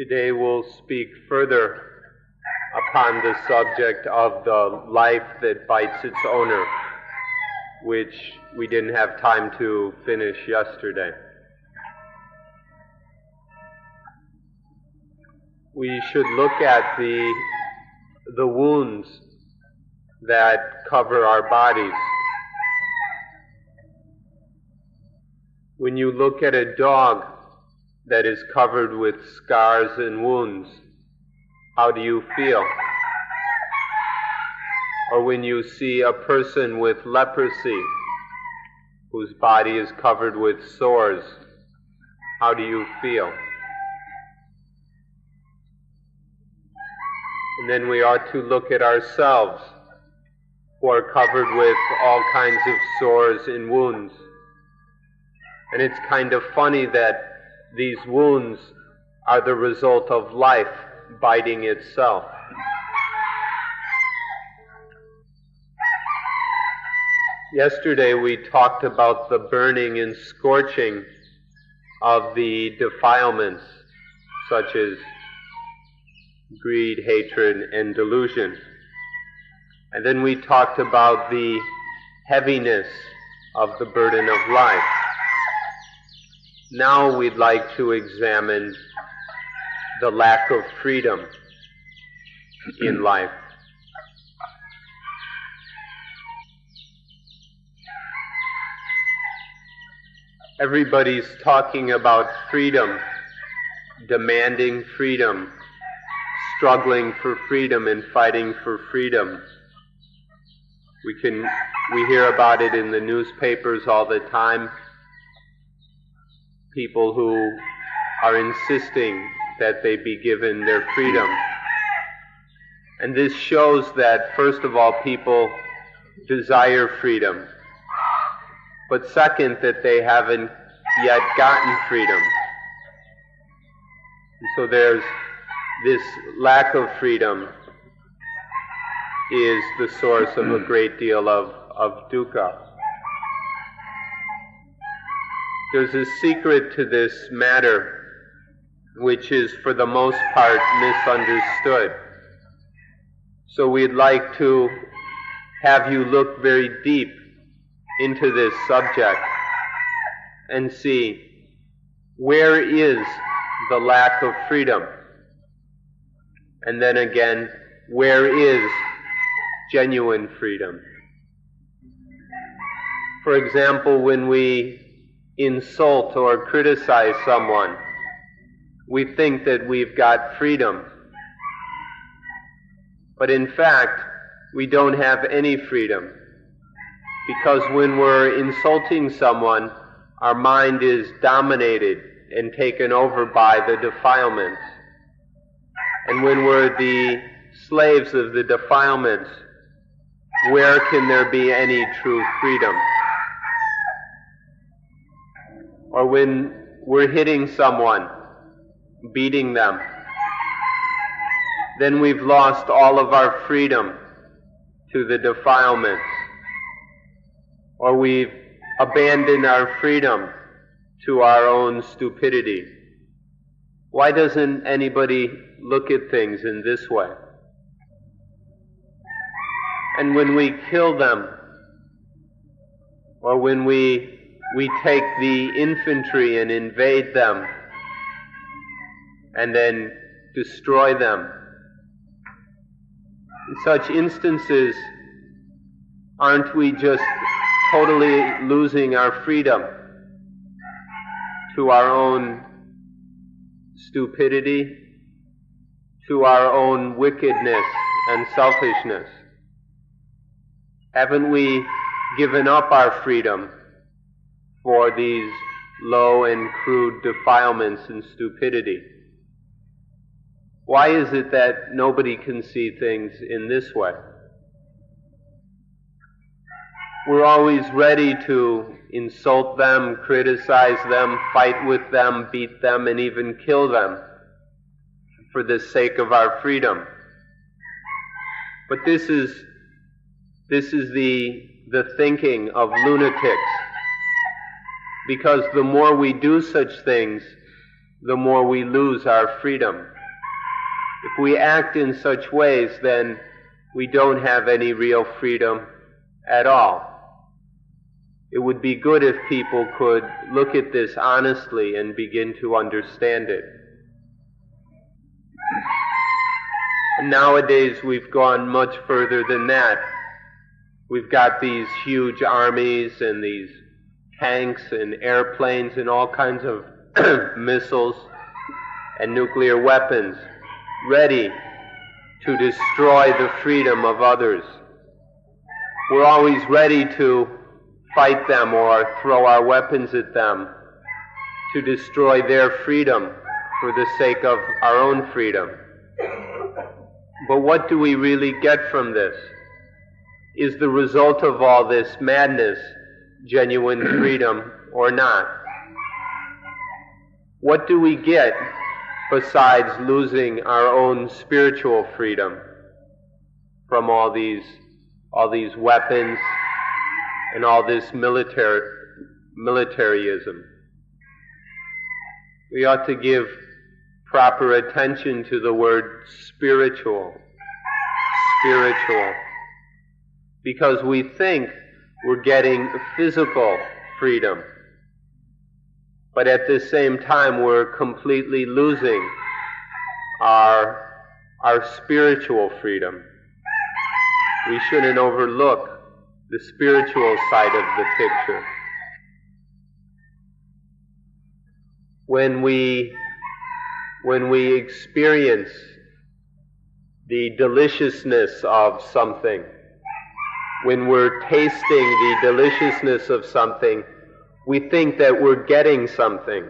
Today we'll speak further upon the subject of the life that bites its owner, which we didn't have time to finish yesterday. We should look at the wounds that cover our bodies. When you look at a dog that is covered with scars and wounds, how do you feel? Or when you see a person with leprosy, whose body is covered with sores, how do you feel? And then we ought to look at ourselves, who are covered with all kinds of sores and wounds. And it's kind of funny that these wounds are the result of life biting itself. Yesterday we talked about the burning and scorching of the defilements, such as greed, hatred, and delusion. And then we talked about the heaviness of the burden of life. Now we'd like to examine the lack of freedom in life. Everybody's talking about freedom, demanding freedom, struggling for freedom and fighting for freedom. We hear about it in the newspapers all the time. People who are insisting that they be given their freedom. And this shows that, first of all, people desire freedom. But second, that they haven't yet gotten freedom. And so there's this lack of freedom is the source of a great deal of dukkha. There's a secret to this matter which is for the most part misunderstood. So we'd like to have you look very deep into this subject and see, where is the lack of freedom? And then again, where is genuine freedom? For example, when we insult or criticize someone, we think that we've got freedom. But in fact, we don't have any freedom. Because when we're insulting someone, our mind is dominated and taken over by the defilements. And when we're the slaves of the defilements, where can there be any true freedom? Or when we're hitting someone, beating them, then we've lost all of our freedom to the defilements. Or we've abandoned our freedom to our own stupidity. Why doesn't anybody look at things in this way? And when we kill them, or when we take the infantry and invade them, and then destroy them. In such instances, aren't we just totally losing our freedom to our own stupidity, to our own wickedness and selfishness? Haven't we given up our freedom for these low and crude defilements and stupidity? Why is it that nobody can see things in this way? We're always ready to insult them, criticize them, fight with them, beat them, and even kill them for the sake of our freedom. But this is the thinking of lunatics. Because the more we do such things, the more we lose our freedom. If we act in such ways, then we don't have any real freedom at all. It would be good if people could look at this honestly and begin to understand it. Nowadays, we've gone much further than that. We've got these huge armies and these tanks and airplanes and all kinds of missiles and nuclear weapons ready to destroy the freedom of others. We're always ready to fight them or throw our weapons at them to destroy their freedom for the sake of our own freedom. But what do we really get from this? Is the result of all this madness genuine freedom or not? What do we get besides losing our own spiritual freedom from all these weapons and all this militarism? We ought to give proper attention to the word spiritual, because we think we're getting physical freedom, but at the same time we're completely losing our spiritual freedom. We shouldn't overlook the spiritual side of the picture. When we experience the deliciousness of something, when we're tasting the deliciousness of something, we think that we're getting something,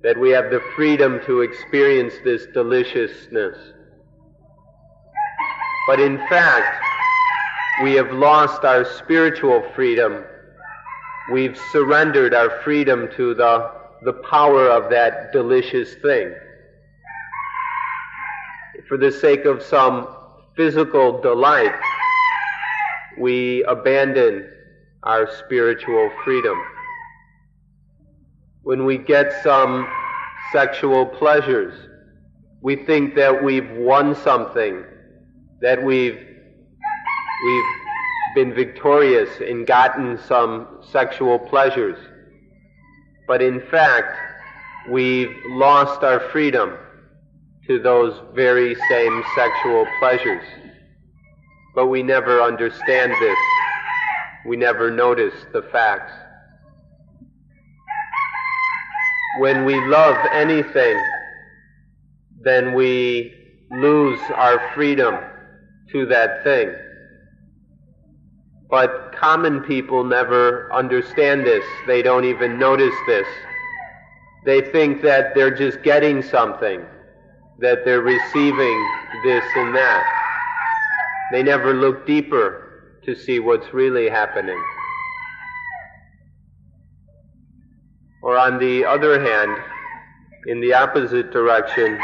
that we have the freedom to experience this deliciousness. But in fact, we have lost our spiritual freedom. We've surrendered our freedom to the power of that delicious thing. For the sake of some physical delight, we abandon our spiritual freedom. When we get some sexual pleasures, we think that we've won something, that we've been victorious and gotten some sexual pleasures. But in fact, we've lost our freedom to those very same sexual pleasures. But we never understand this. We never notice the facts. When we love anything, then we lose our freedom to that thing. But common people never understand this. They don't even notice this. They think that they're just getting something, that they're receiving this and that. They never look deeper to see what's really happening. Or on the other hand, in the opposite direction,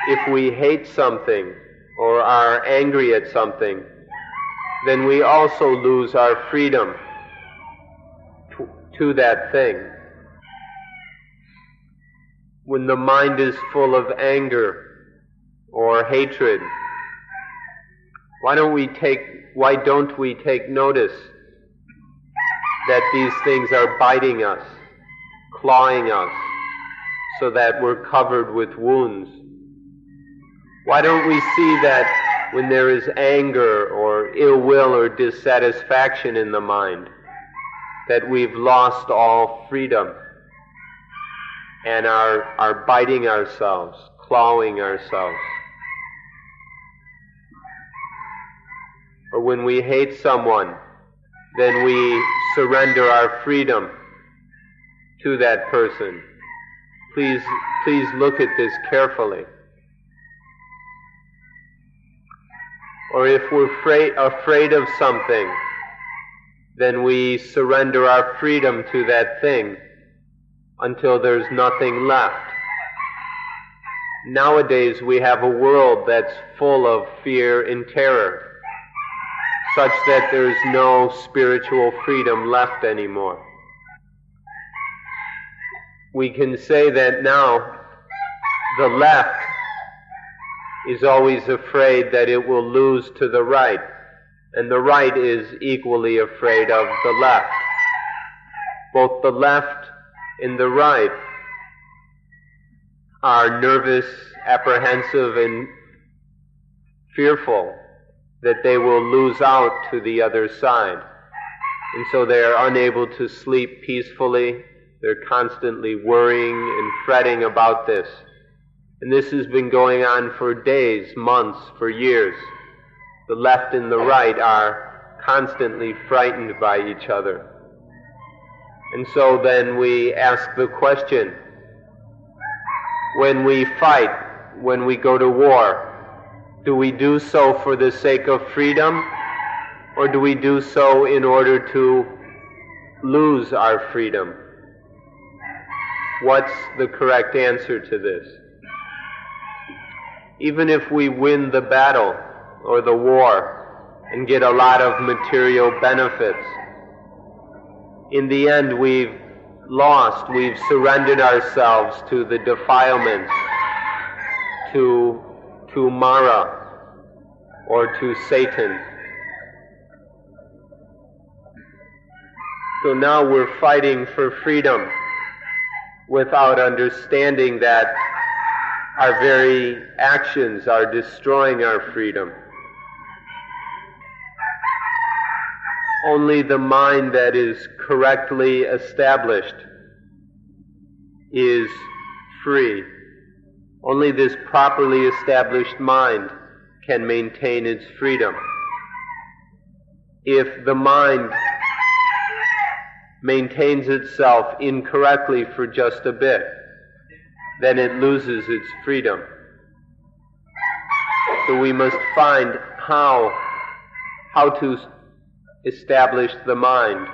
if we hate something or are angry at something, then we also lose our freedom to that thing. When the mind is full of anger or hatred, why don't we take notice that these things are biting us, clawing us, so that we're covered with wounds? Why don't we see that when there is anger or ill will or dissatisfaction in the mind, that we've lost all freedom and are biting ourselves, clawing ourselves? Or when we hate someone, then we surrender our freedom to that person. Please look at this carefully. Or if we're afraid of something, then we surrender our freedom to that thing until there's nothing left. Nowadays we have a world that's full of fear and terror, such that there's no spiritual freedom left anymore. we can say that now the left is always afraid that it will lose to the right, and the right is equally afraid of the left. Both the left and the right are nervous, apprehensive, and fearful that they will lose out to the other side. And so they are unable to sleep peacefully. They're constantly worrying and fretting about this. And this has been going on for days, months, for years. The left and the right are constantly frightened by each other. And so then we ask the question, when we fight, when we go to war, do we do so for the sake of freedom, or do we do so in order to lose our freedom? What's the correct answer to this? Even if we win the battle or the war and get a lot of material benefits, in the end we've lost, we've surrendered ourselves to the defilements, to Mara or to Satan. So now we're fighting for freedom without understanding that our very actions are destroying our freedom. Only the mind that is correctly established is free. Only this properly established mind can maintain its freedom. If the mind maintains itself incorrectly for just a bit, then it loses its freedom. So we must find how to establish the mind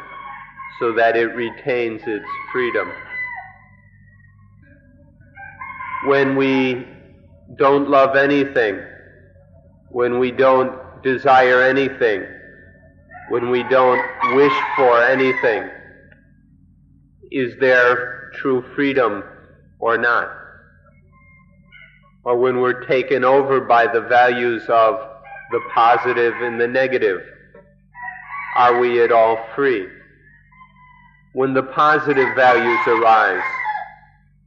so that it retains its freedom. When we don't love anything, when we don't desire anything, when we don't wish for anything, is there true freedom or not? Or when we're taken over by the values of the positive and the negative, are we at all free? When the positive values arise,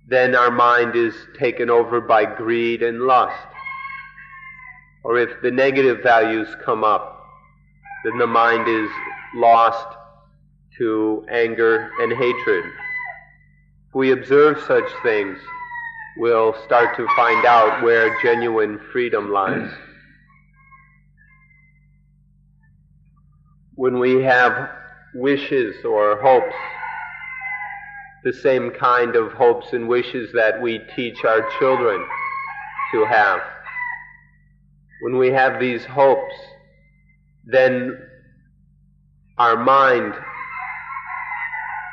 then our mind is taken over by greed and lust. Or if the negative values come up, then the mind is lost to anger and hatred. If we observe such things, we'll start to find out where genuine freedom lies. When we have wishes or hopes, the same kind of hopes and wishes that we teach our children to have, when we have these hopes, then our mind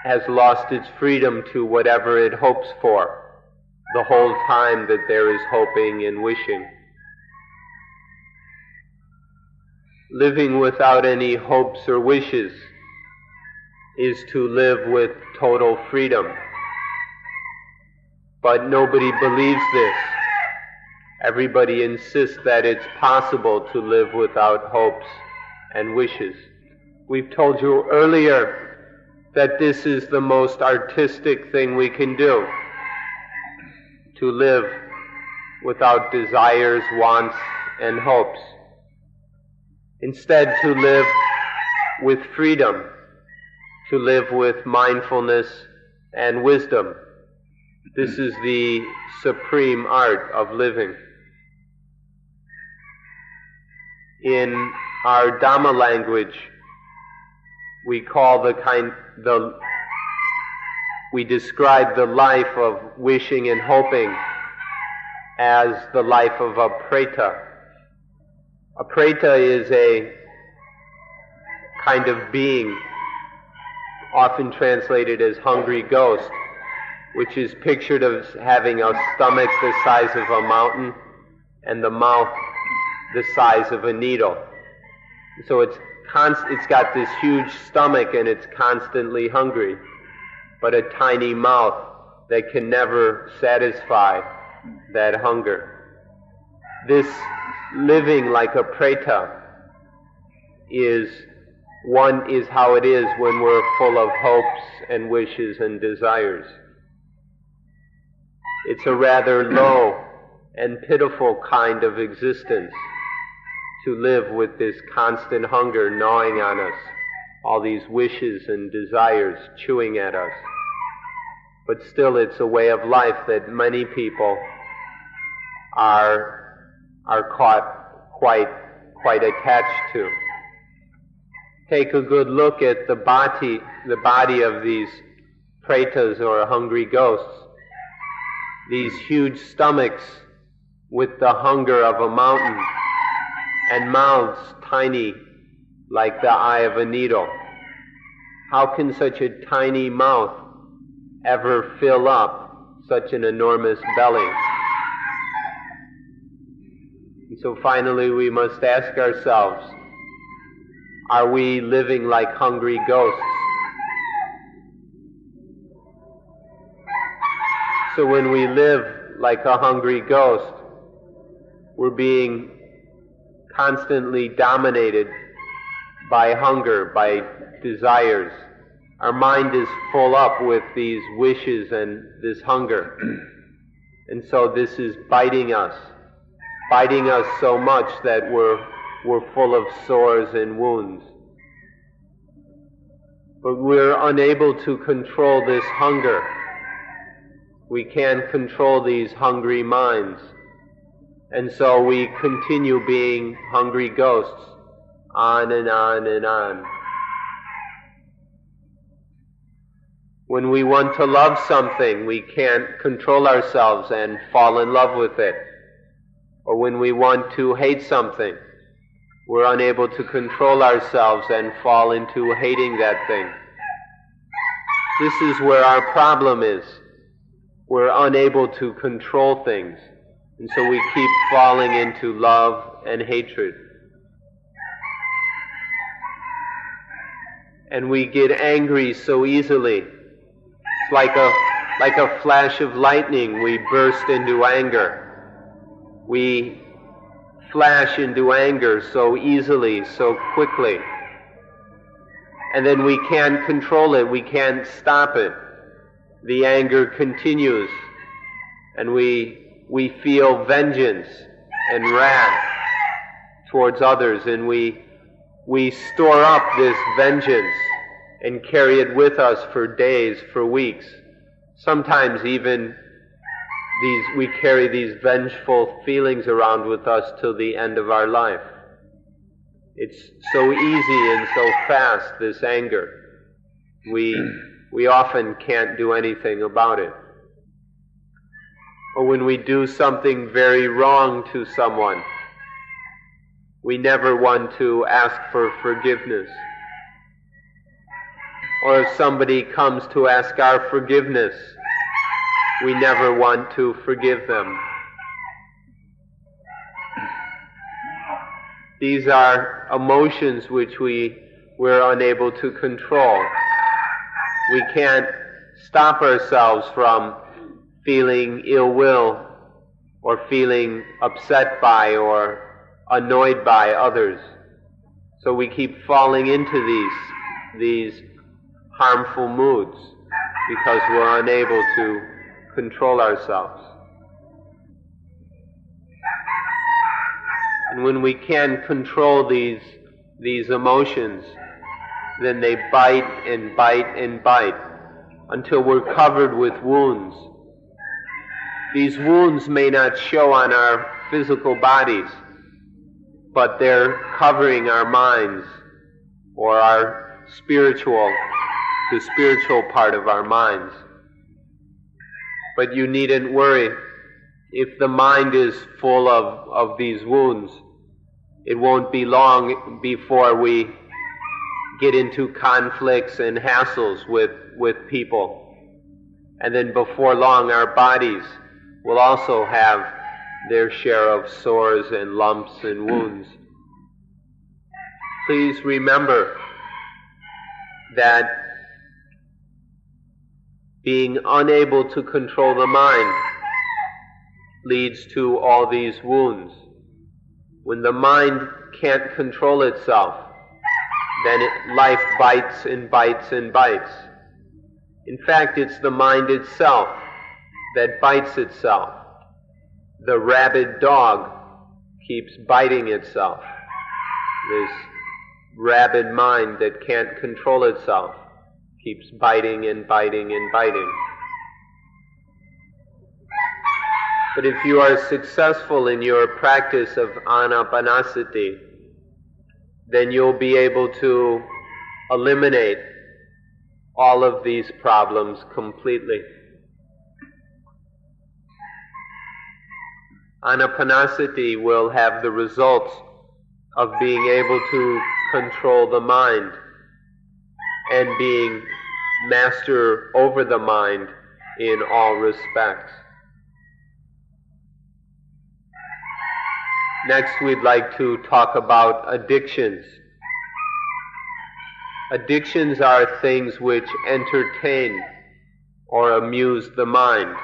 has lost its freedom to whatever it hopes for the whole time that there is hoping and wishing. Living without any hopes or wishes is to live with total freedom. But nobody believes this. Everybody insists that it's possible to live without hopes and wishes. We've told you earlier that this is the most artistic thing we can do, to live without desires, wants, and hopes. Instead, to live with freedom, to live with mindfulness and wisdom. This is the supreme art of living. In our Dhamma language, we describe the life of wishing and hoping as the life of a preta. A preta is a kind of being, often translated as hungry ghost, which is pictured as having a stomach the size of a mountain and the mouth the size of a needle. So it's got this huge stomach and it's constantly hungry, but a tiny mouth that can never satisfy that hunger. This living like a preta is how it is when we're full of hopes and wishes and desires. It's a rather low and pitiful kind of existence to live with this constant hunger gnawing on us, all these wishes and desires chewing at us. But still it's a way of life that many people are caught quite attached to. Take a good look at the body of these pretas or hungry ghosts. These huge stomachs with the hunger of a mountain, and mouths tiny like the eye of a needle. How can such a tiny mouth ever fill up such an enormous belly? And so finally we must ask ourselves, are we living like hungry ghosts? So when we live like a hungry ghost, we're being constantly dominated by hunger, by desires. Our mind is full up with these wishes and this hunger. And so this is biting us so much that we're full of sores and wounds. But we're unable to control this hunger. We can't control these hungry minds. And so we continue being hungry ghosts on and on and on. When we want to love something, we can't control ourselves and fall in love with it. Or when we want to hate something, we're unable to control ourselves and fall into hating that thing. This is where our problem is. We're unable to control things, and so we keep falling into love and hatred. And we get angry so easily. It's like a flash of lightning. We burst into anger. We flash into anger so easily, so quickly. And then we can't control it. We can't stop it. The anger continues, and we feel vengeance and wrath towards others, and we store up this vengeance and carry it with us for days, for weeks. Sometimes even we carry these vengeful feelings around with us till the end of our life. It's so easy and so fast, this anger. We often can't do anything about it. Or when we do something very wrong to someone, we never want to ask for forgiveness. Or if somebody comes to ask our forgiveness, we never want to forgive them. These are emotions which we're unable to control. We can't stop ourselves from feeling ill will or feeling upset by or annoyed by others. So we keep falling into these harmful moods because we're unable to control ourselves. And when we can't control these emotions, then they bite and bite and bite until we're covered with wounds. These wounds may not show on our physical bodies, but they're covering our minds or the spiritual part of our minds. But you needn't worry. If the mind is full of these wounds, it won't be long before we get into conflicts and hassles with people. And then before long, our bodies will also have their share of sores and lumps and wounds. Please remember that being unable to control the mind leads to all these wounds. When the mind can't control itself, then life bites and bites and bites. In fact, it's the mind itself that bites itself. The rabid dog keeps biting itself. This rabid mind that can't control itself keeps biting and biting and biting. But if you are successful in your practice of anapanasati, then you'll be able to eliminate all of these problems completely. Anapanasati will have the results of being able to control the mind and being master over the mind in all respects. Next, we'd like to talk about addictions. Addictions are things which entertain or amuse the mind.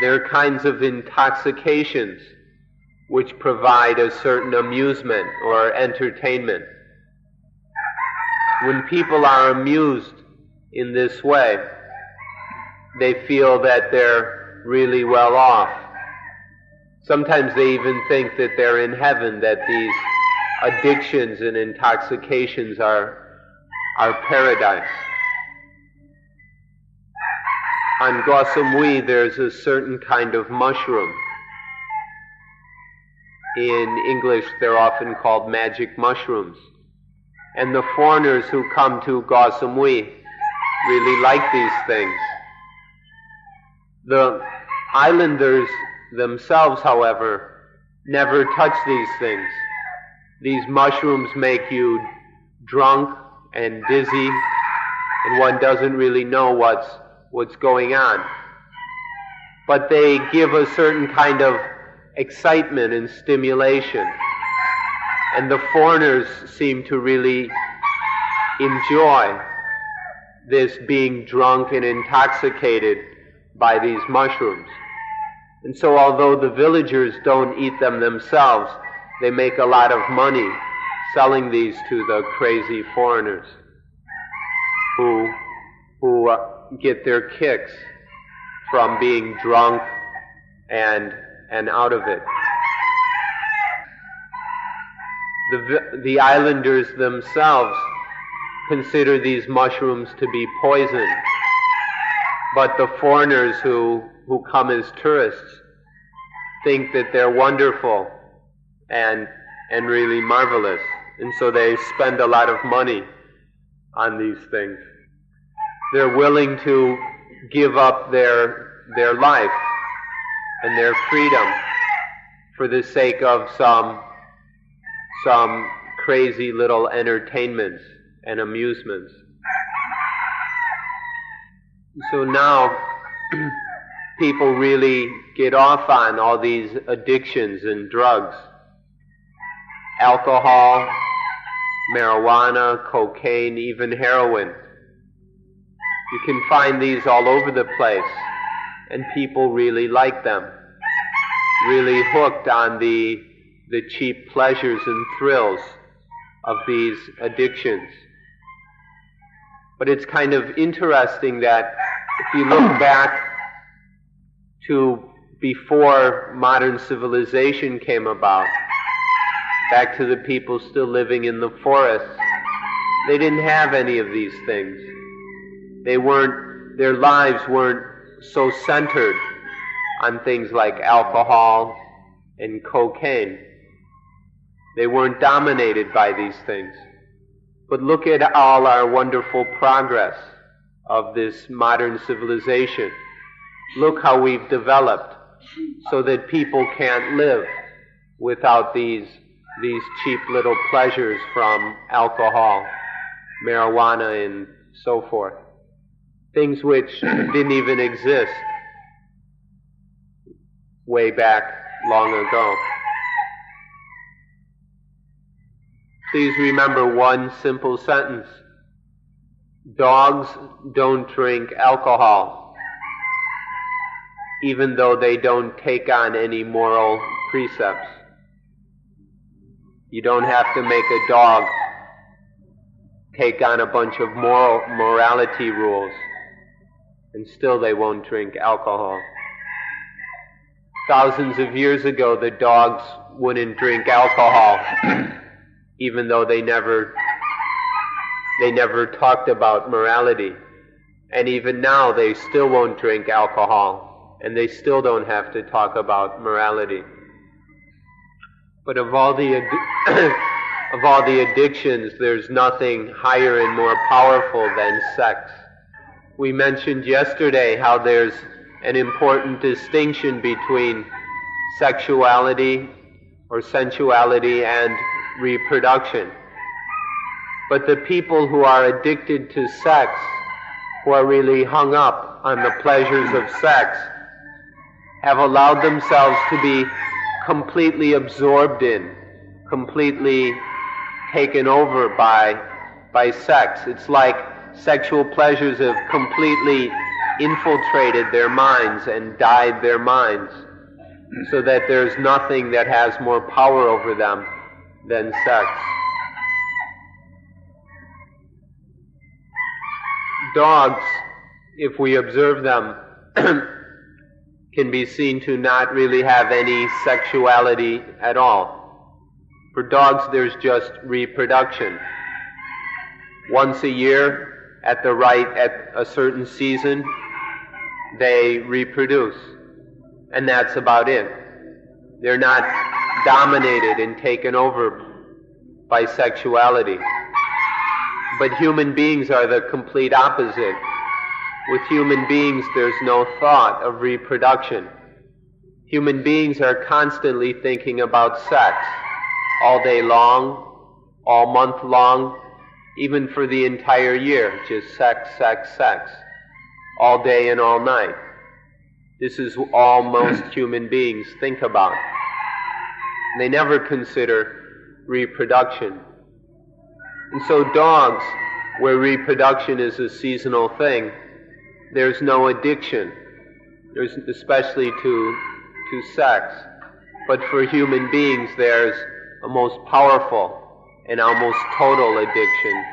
They're kinds of intoxications which provide a certain amusement or entertainment. When people are amused in this way, they feel that they're really well off. Sometimes they even think that they're in heaven, that these addictions and intoxications are paradise. On Gausamui, there's a certain kind of mushroom. In English, they're often called magic mushrooms. And the foreigners who come to Gausamui really like these things. The islanders themselves, however, never touch these things. These mushrooms make you drunk and dizzy, and one doesn't really know what's going on. But they give a certain kind of excitement and stimulation. And the foreigners seem to really enjoy this being drunk and intoxicated by these mushrooms. And so although the villagers don't eat them themselves, they make a lot of money selling these to the crazy foreigners who get their kicks from being drunk and out of it. The islanders themselves consider these mushrooms to be poison, but the foreigners who come as tourists think that they're wonderful and really marvelous, and so they spend a lot of money on these things. They're willing to give up their life and their freedom for the sake of some crazy little entertainments and amusements. So now people really get off on all these addictions and drugs. Alcohol, marijuana, cocaine, even heroin. You can find these all over the place, and people really like them. Really hooked on the cheap pleasures and thrills of these addictions. But it's kind of interesting that if you look back to before modern civilization came about, back to the people still living in the forests, they didn't have any of these things. Their lives weren't so centered on things like alcohol and cocaine. They weren't dominated by these things. But look at all our wonderful progress of this modern civilization. Look how we've developed so that people can't live without these cheap little pleasures from alcohol, marijuana, and so forth. Things which didn't even exist way back long ago. Please remember one simple sentence. Dogs don't drink alcohol, even though they don't take on any moral precepts. You don't have to make a dog take on a bunch of morality rules, and still they won't drink alcohol. Thousands of years ago, the dogs wouldn't drink alcohol, even though they never talked about morality. And even now, they still won't drink alcohol, and they still don't have to talk about morality. But of all the addictions, there's nothing higher and more powerful than sex. We mentioned yesterday how there's an important distinction between sexuality or sensuality and reproduction. But the people who are addicted to sex, who are really hung up on the pleasures of sex, have allowed themselves to be completely absorbed in, completely taken over by sex. It's like sexual pleasures have completely infiltrated their minds and dyed their minds, so that there's nothing that has more power over them than sex. Dogs, if we observe them, can be seen to not really have any sexuality at all. For dogs, there's just reproduction. Once a year, at a certain season, they reproduce. And that's about it. They're not dominated and taken over by sexuality. But human beings are the complete opposite. With human beings, there's no thought of reproduction. Human beings are constantly thinking about sex, all day long, all month long, even for the entire year, just sex, sex, sex, all day and all night. This is all most human beings think about. They never consider reproduction. And so dogs, where reproduction is a seasonal thing, there's no addiction, especially to sex. But for human beings, there's a most powerful and almost total addiction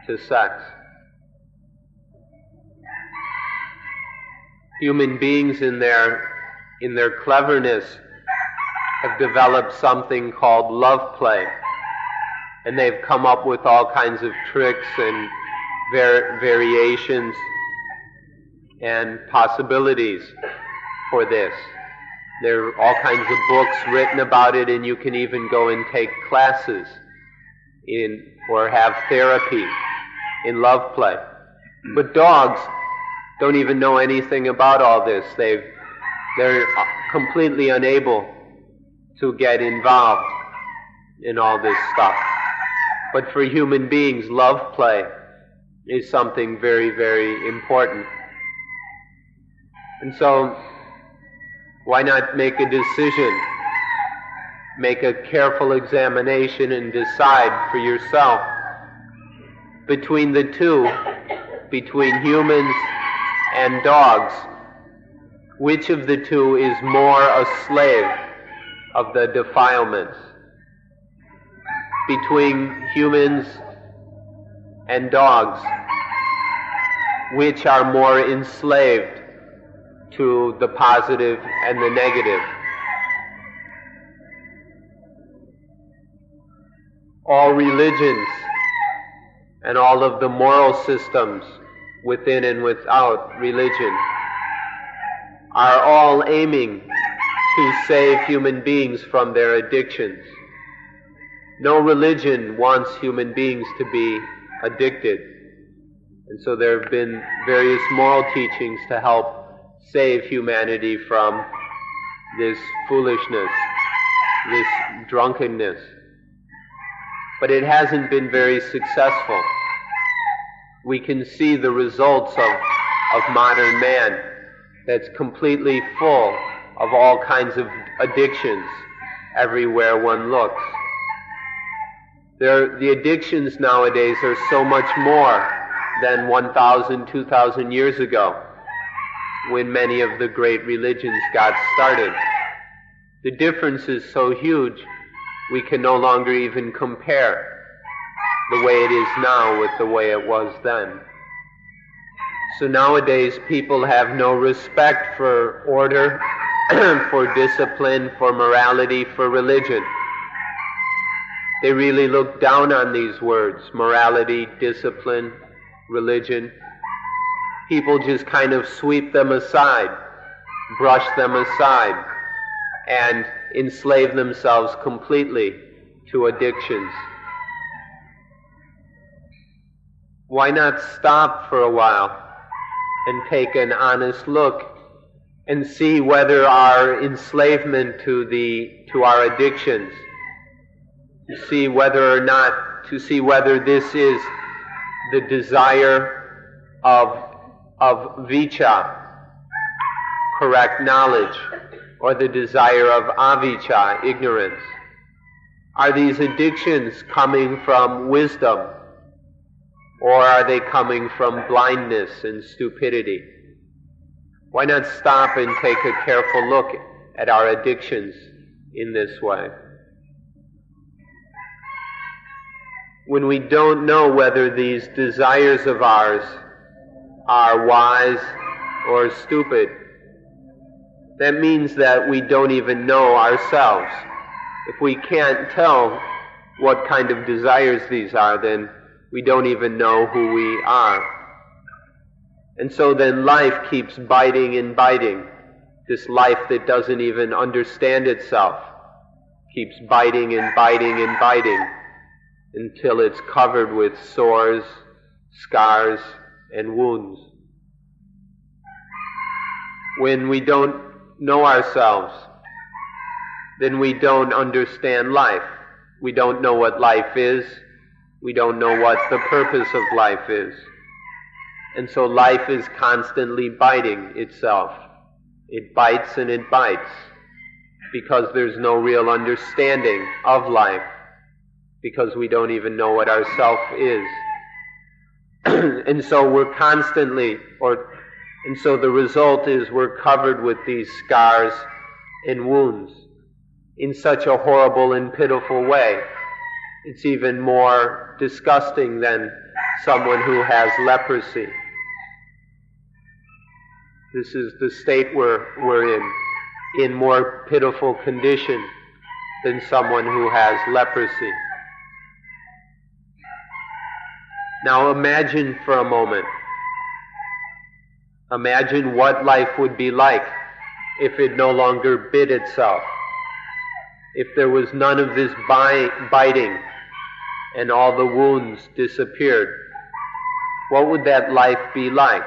to sex. Human beings in their cleverness have developed something called love play. And they've come up with all kinds of tricks and variations and possibilities for this. There are all kinds of books written about it, and you can even go and take classes or have therapy in love play. But dogs don't even know anything about all this. They're completely unable to get involved in all this stuff. But for human beings, love play is something very, very important. And so, why not make a decision, make a careful examination and decide for yourself between the two, between humans and dogs, which of the two is more a slave of the defilements? Between humans and dogs, which are more enslaved to the positive and the negative? All religions and all of the moral systems within and without religion are all aiming to save human beings from their addictions. No religion wants human beings to be addicted. And so there have been various moral teachings to help save humanity from this foolishness, this drunkenness. But it hasn't been very successful. We can see the results of modern man that's completely full of all kinds of addictions everywhere one looks. The addictions nowadays are so much more than 1,000, 2,000 years ago, when many of the great religions got started. The difference is so huge, we can no longer even compare the way it is now with the way it was then. So nowadays, people have no respect for order, for discipline, for morality, for religion. They really look down on these words, morality, discipline, religion. People just kind of sweep them aside, brush them aside, and enslave themselves completely to addictions. Why not stop for a while and take an honest look and see whether our enslavement to our addictions, to see whether this is the desire of vicha, correct knowledge, or the desire of avijja, ignorance. Are these addictions coming from wisdom, or are they coming from blindness and stupidity? Why not stop and take a careful look at our addictions in this way? When we don't know whether these desires of ours are wise or stupid, that means that we don't even know ourselves. If we can't tell what kind of desires these are, then we don't even know who we are. And so then life keeps biting and biting. This life that doesn't even understand itself keeps biting and biting and biting until it's covered with sores, scars, and wounds. When we don't know ourselves, then we don't understand life. We don't know what life is. We don't know what the purpose of life is. And so life is constantly biting itself. It bites and it bites because there's no real understanding of life, because we don't even know what our self is. And so we're and so the result is we're covered with these scars and wounds in such a horrible and pitiful way. It's even more disgusting than someone who has leprosy. This is the state we're in more pitiful condition than someone who has leprosy. Now imagine for a moment, imagine what life would be like if it no longer bit itself. If there was none of this biting and all the wounds disappeared, what would that life be like?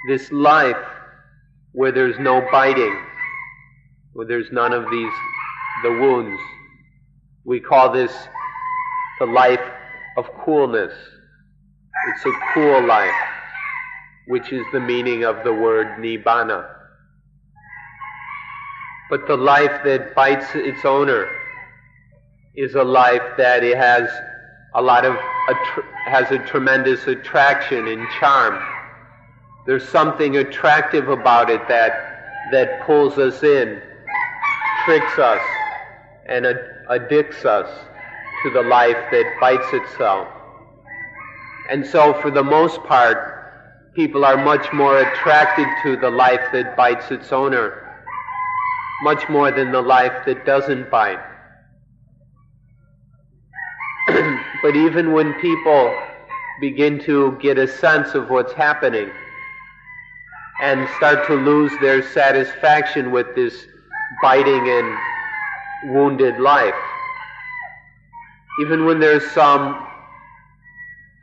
This life where there's no biting, where there's none of the wounds, we call this the life of coolness. It's a cool life, which is the meaning of the word nibbana. But the life that bites its owner is a life that it has has a tremendous attraction and charm. There's something attractive about it that pulls us in, tricks us, and addicts us to the life that bites itself. And so for the most part, people are much more attracted to the life that bites its owner, much more than the life that doesn't bite. But even when people begin to get a sense of what's happening and start to lose their satisfaction with this biting and wounded life, even when there's some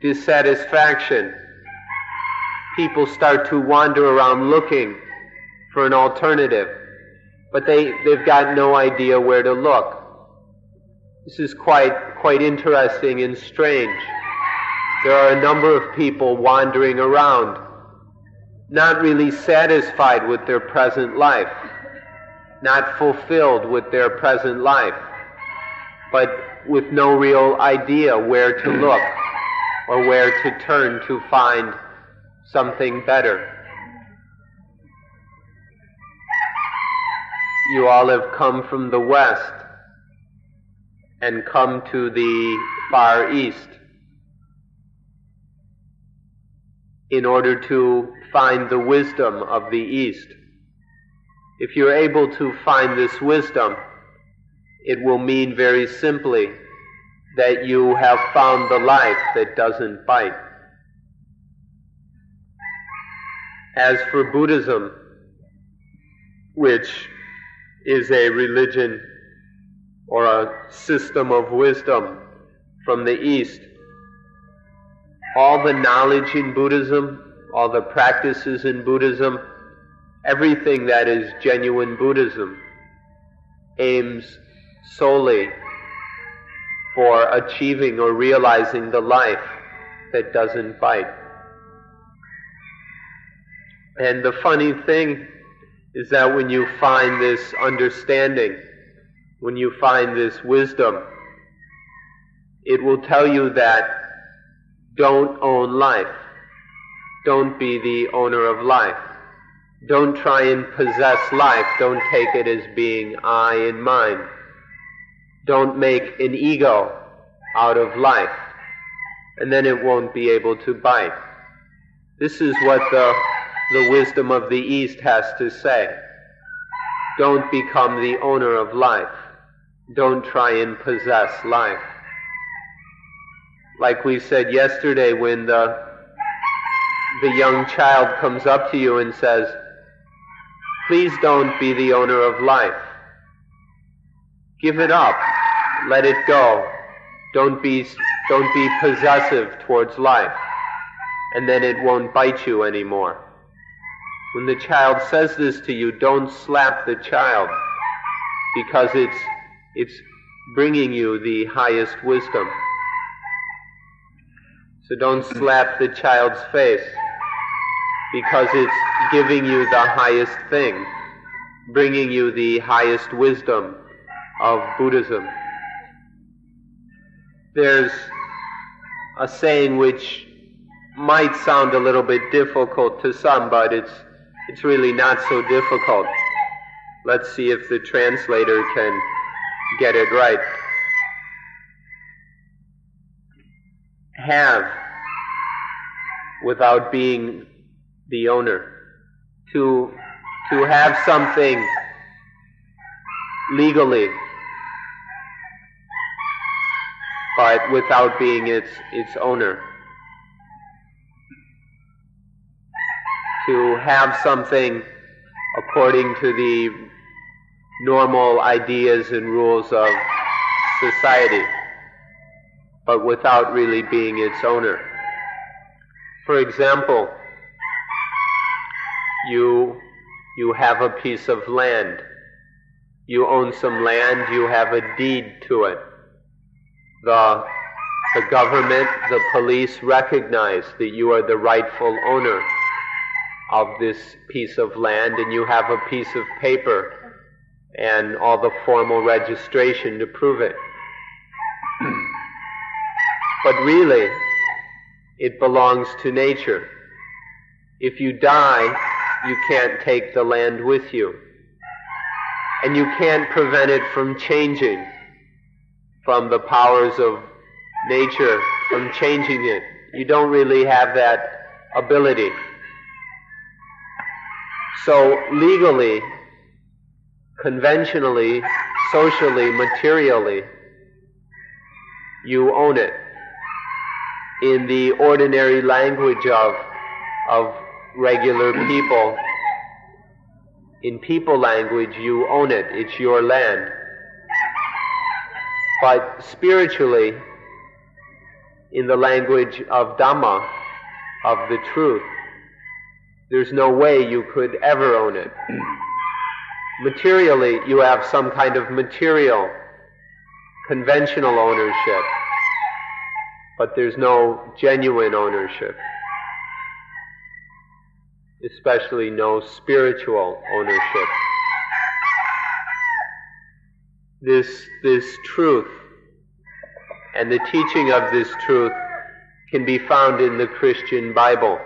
dissatisfaction, people start to wander around looking for an alternative, but they've got no idea where to look. This is quite interesting and strange. There are a number of people wandering around, not really satisfied with their present life, not fulfilled with their present life, but with no real idea where to look, or where to turn to find something better. You all have come from the West and come to the Far East in order to find the wisdom of the East. If you're able to find this wisdom, it will mean very simply that you have found the life that doesn't bite. As for Buddhism, which is a religion or a system of wisdom from the East, all the knowledge in Buddhism, all the practices in Buddhism, everything that is genuine Buddhism aims solely for achieving or realizing the life that doesn't bite. And the funny thing is that when you find this understanding, when you find this wisdom, it will tell you that don't own life. Don't be the owner of life. Don't try and possess life. Don't take it as being I and mine. Don't make an ego out of life, and then it won't be able to bite. This is what the wisdom of the East has to say. Don't become the owner of life. Don't try and possess life. Like we said yesterday, when the young child comes up to you and says, "Please don't be the owner of life. Give it up. Let it go. Don't be possessive towards life, and then it won't bite you anymore." When the child says this to you, don't slap the child, because it's bringing you the highest wisdom. So don't slap the child's face, because it's giving you the highest thing, bringing you the highest wisdom of Buddhism. There's a saying which might sound a little bit difficult to some, but it's really not so difficult. Let's see if the translator can get it right. Have without being the owner. To have something legally, but without being its owner. To have something according to the normal ideas and rules of society, but without really being its owner. For example, you have a piece of land. You own some land, you have a deed to it. The government, the police recognize that you are the rightful owner of this piece of land, and you have a piece of paper and all the formal registration to prove it. But really, it belongs to nature. If you die, you can't take the land with you. And you can't prevent it from changing, from the powers of nature, from changing it. You don't really have that ability. So legally, conventionally, socially, materially, you own it. In the ordinary language of regular people, in people language, you own it. It's your land. But spiritually, in the language of Dhamma, of the truth, there's no way you could ever own it. Materially, you have some kind of material, conventional ownership, but there's no genuine ownership, especially no spiritual ownership. This truth and the teaching of this truth can be found in the Christian Bible.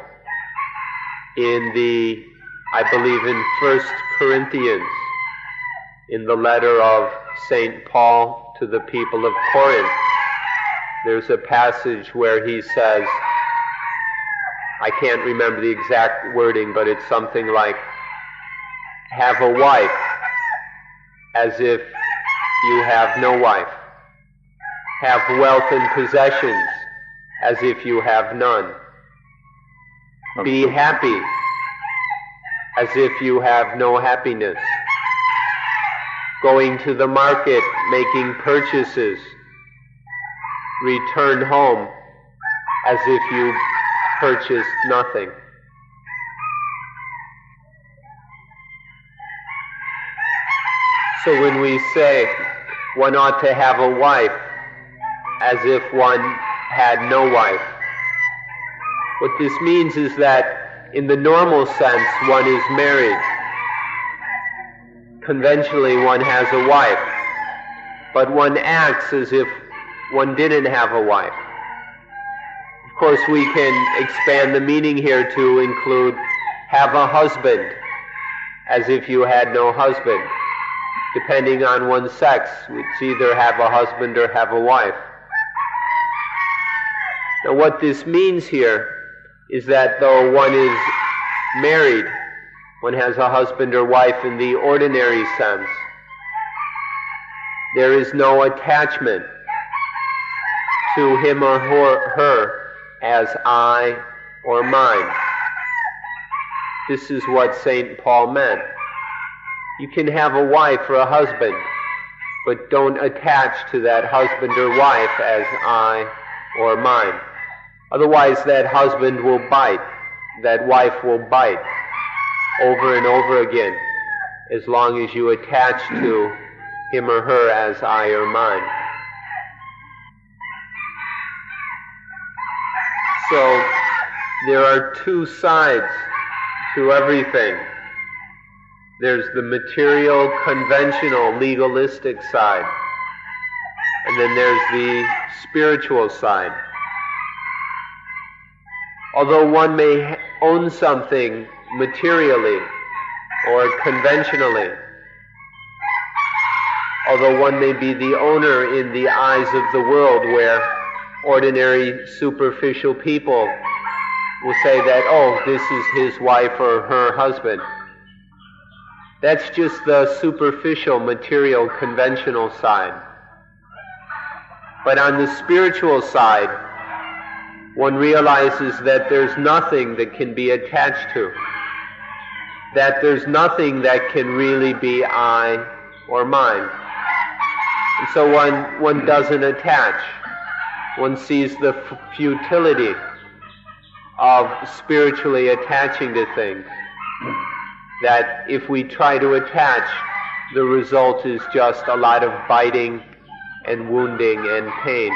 I believe in 1 Corinthians, in the letter of St. Paul to the people of Corinth, there's a passage where he says, I can't remember the exact wording, but it's something like, have a wife as if you have no wife. Have wealth and possessions as if you have none. Be happy as if you have no happiness. Going to the market, making purchases. Return home as if you purchased nothing. So when we say one ought to have a wife as if one had no wife, what this means is that in the normal sense one is married. Conventionally one has a wife, but one acts as if one didn't have a wife. Of course, we can expand the meaning here to include have a husband as if you had no husband. Depending on one's sex, it's either have a husband or have a wife. Now what this means here is that though one is married, one has a husband or wife in the ordinary sense, there is no attachment to him or her as I or mine. This is what St. Paul meant. You can have a wife or a husband, but don't attach to that husband or wife as I or mine. Otherwise that husband will bite, that wife will bite over and over again, as long as you attach to him or her as I or mine. So there are two sides to everything. There's the material, conventional, legalistic side, and then there's the spiritual side. Although one may own something materially or conventionally, although one may be the owner in the eyes of the world, where ordinary superficial people will say that, oh, this is his wife or her husband. That's just the superficial, material, conventional side. But on the spiritual side, one realizes that there's nothing that can be attached to, that there's nothing that can really be I or mine. And so one doesn't attach. One sees the futility of spiritually attaching to things. That if we try to attach, the result is just a lot of biting and wounding and pain.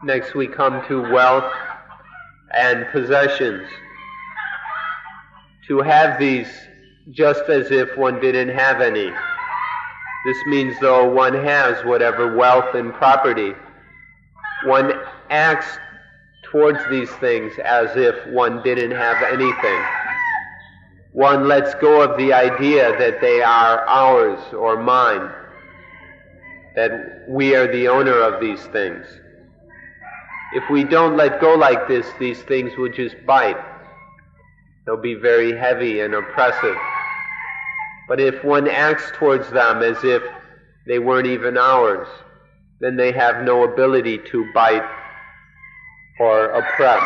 Next we come to wealth and possessions. To have these just as if one didn't have any. This means though one has whatever wealth and property, one acts towards these things as if one didn't have anything. One lets go of the idea that they are ours or mine, that we are the owner of these things. If we don't let go like this, these things will just bite. They'll be very heavy and oppressive. But if one acts towards them as if they weren't even ours, then they have no ability to bite or oppress.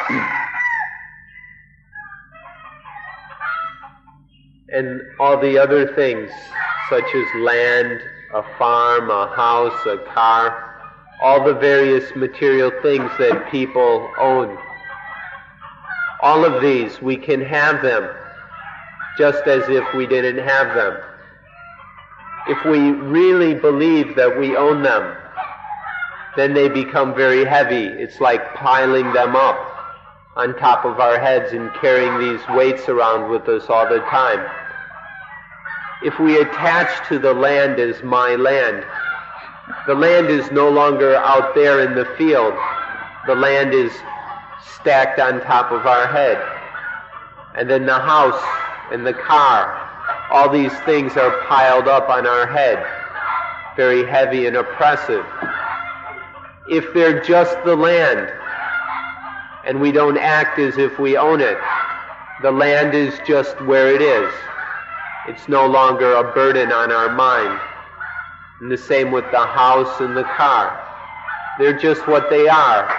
And all the other things, such as land, a farm, a house, a car, all the various material things that people own, all of these, we can have them just as if we didn't have them. If we really believe that we own them, then they become very heavy. It's like piling them up on top of our heads and carrying these weights around with us all the time. If we attach to the land as my land, The land is no longer out there in the field. The land is stacked on top of our head. And then the house and the car, all these things are piled up on our head, very heavy and oppressive. If they're just the land, and we don't act as if we own it, the land is just where it is. It's no longer a burden on our mind. And the same with the house and the car. They're just what they are,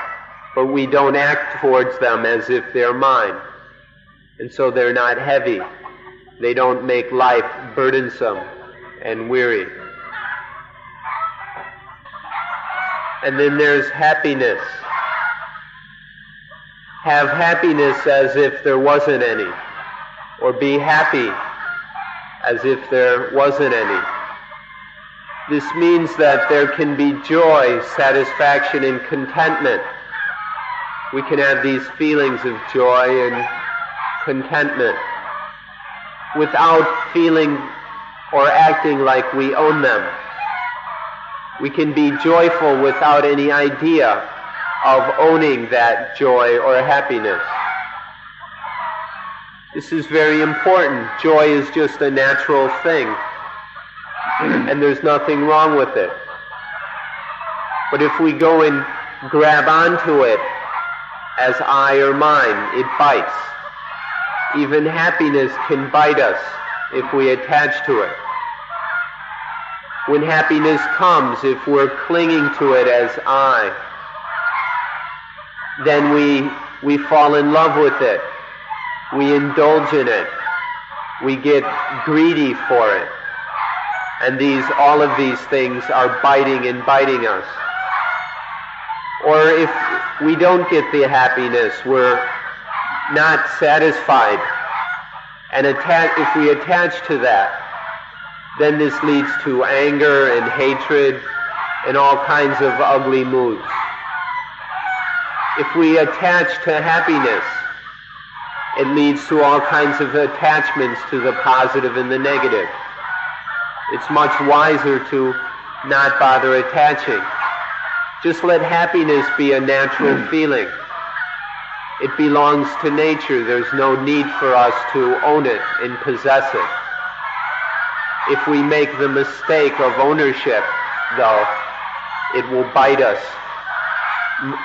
but we don't act towards them as if they're mine. And so they're not heavy. They don't make life burdensome and weary. And then there's happiness. Have happiness as if there wasn't any, or be happy as if there wasn't any. This means that there can be joy, satisfaction, and contentment. We can have these feelings of joy and contentment without feeling or acting like we own them. We can be joyful without any idea of owning that joy or happiness. This is very important. Joy is just a natural thing, and there's nothing wrong with it. But if we go and grab onto it as I or mine, it bites. Even happiness can bite us if we attach to it. When happiness comes, if we're clinging to it as I, then we fall in love with it. We indulge in it. We get greedy for it. And all of these things are biting and biting us. Or if we don't get the happiness, we're not satisfied, and if we attach to that, then this leads to anger and hatred and all kinds of ugly moods. If we attach to happiness, it leads to all kinds of attachments to the positive and the negative. It's much wiser to not bother attaching. Just let happiness be a natural feeling. It belongs to nature. There's no need for us to own it and possess it. If we make the mistake of ownership, though, it will bite us